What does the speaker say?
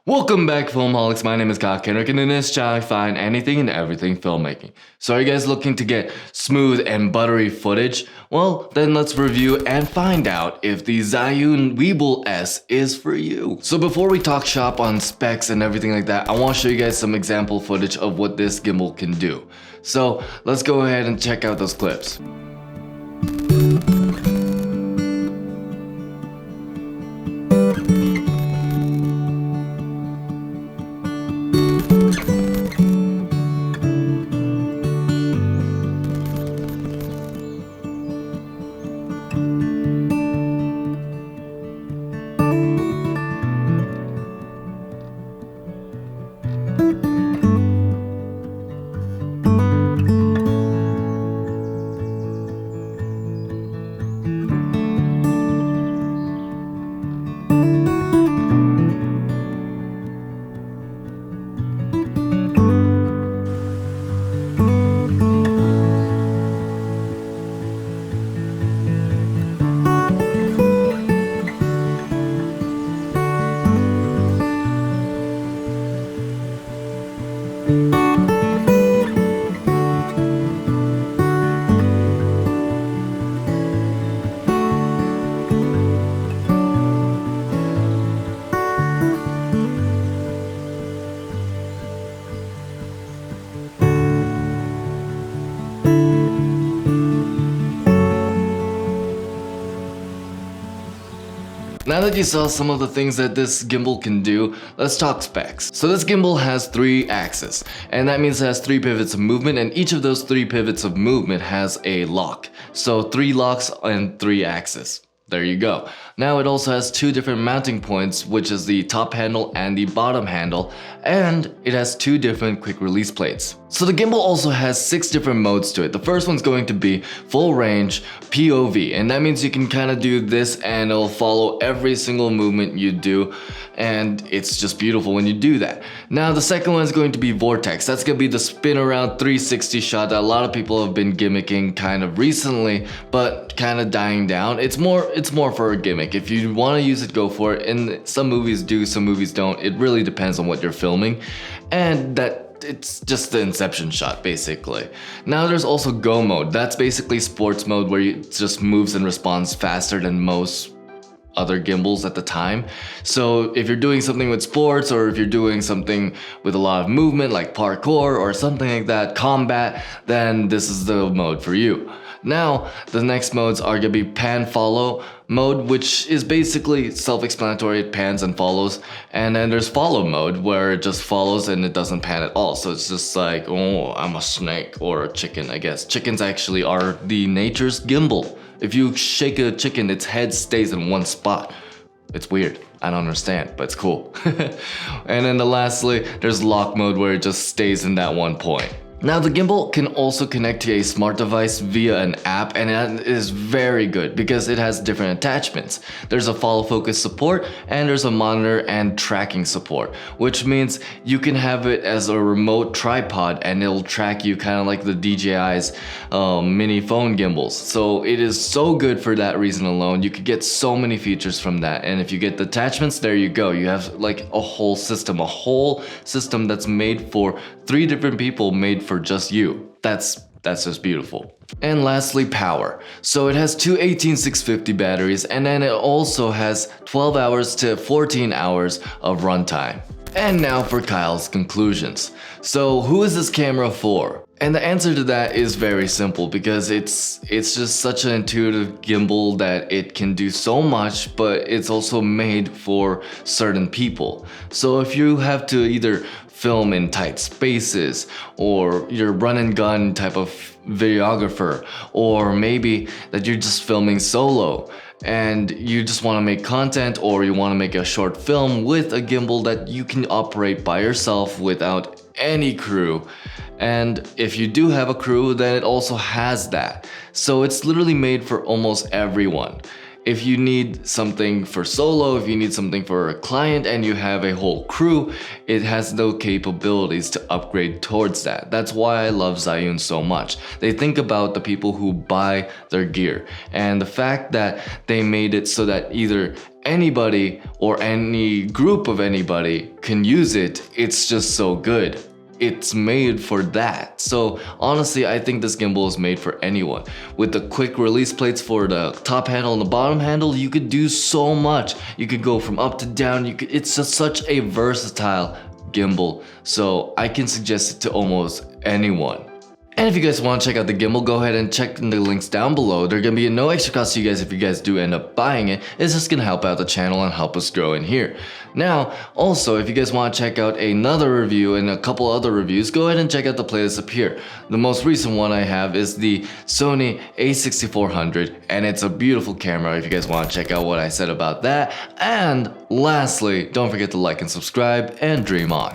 Welcome back, Filmholics. My name is Kyle Kenrick, and in this channel I find anything and everything filmmaking. So are you guys looking to get smooth and buttery footage? Well, then let's review and find out if the Zhiyun Weebill-s is for you. So before we talk shop on specs and everything like that, I want to show you guys some example footage of what this gimbal can do. So let's go ahead and check out those clips. Now that you saw some of the things that this gimbal can do, let's talk specs. So this gimbal has 3 axes, and that means it has 3 pivots of movement, and each of those 3 pivots of movement has a lock. So 3 locks and 3 axes. There you go. Now it also has 2 different mounting points, which is the top handle and the bottom handle, and it has 2 different quick release plates. So the gimbal also has 6 different modes to it. The first one's going to be full range POV, and that means you can kind of do this and it'll follow every single movement you do, and it's just beautiful when you do that. Now the second one is going to be vortex. That's going to be the spin around 360 shot that a lot of people have been gimmicking kind of recently, but kind of dying down. It's more for a gimmick. If you want to use it, go for it. And some movies do, some movies don't. It really depends on what you're filming, and that it's just the inception shot basically. Now there's also go mode. That's basically sports mode where it just moves and responds faster than most other gimbals at the time. So if you're doing something with sports, or if you're doing something with a lot of movement like parkour or something like that, combat, then this is the mode for you. Now, the next modes are gonna be pan follow mode, which is basically self-explanatory. It pans and follows. And then there's follow mode, where it just follows and it doesn't pan at all. So it's just like, oh, I'm a snake or a chicken, I guess. Chickens actually are the nature's gimbal. If you shake a chicken, its head stays in one spot. It's weird. I don't understand, but it's cool. And then lastly, there's lock mode, where it just stays in that one point. Now the gimbal can also connect to a smart device via an app, and that is very good because it has different attachments. There's a follow focus support, and there's a monitor and tracking support, which means you can have it as a remote tripod and it'll track you kind of like the DJI's mini phone gimbals. So it is so good for that reason alone. You could get so many features from that, and if you get the attachments, there you go. You have like a whole system that's made for 3 different people, made for just you. That's just beautiful. And lastly, power. So it has 2 18650 batteries, and then it also has 12 hours to 14 hours of runtime. And now for Kyle's conclusions. So who is this camera for? And the answer to that is very simple, because it's just such an intuitive gimbal that it can do so much, but it's also made for certain people. So if you have to either film in tight spaces, or you're run and gun type of videographer, or maybe that you're just filming solo and you just want to make content, or you want to make a short film with a gimbal that you can operate by yourself without any crew. And if you do have a crew, then it also has that. So it's literally made for almost everyone. If you need something for solo, if you need something for a client and you have a whole crew, it has no capabilities to upgrade towards that. That's why I love Zhiyun so much. They think about the people who buy their gear, and the fact that they made it so that either anybody or any group of anybody can use it. It's just so good. It's made for that. So honestly, I think this gimbal is made for anyone. With the quick release plates for the top handle and the bottom handle, you could do so much. You could go from up to down. It's just such a versatile gimbal. So I can suggest it to almost anyone. And if you guys want to check out the gimbal, go ahead and check in the links down below. They're going to be no extra cost to you guys if you guys do end up buying it. It's just going to help out the channel and help us grow in here. Now, also, if you guys want to check out another review and a couple other reviews, go ahead and check out the playlist up here. The most recent one I have is the Sony a6400, and it's a beautiful camera if you guys want to check out what I said about that. And lastly, don't forget to like and subscribe, and dream on.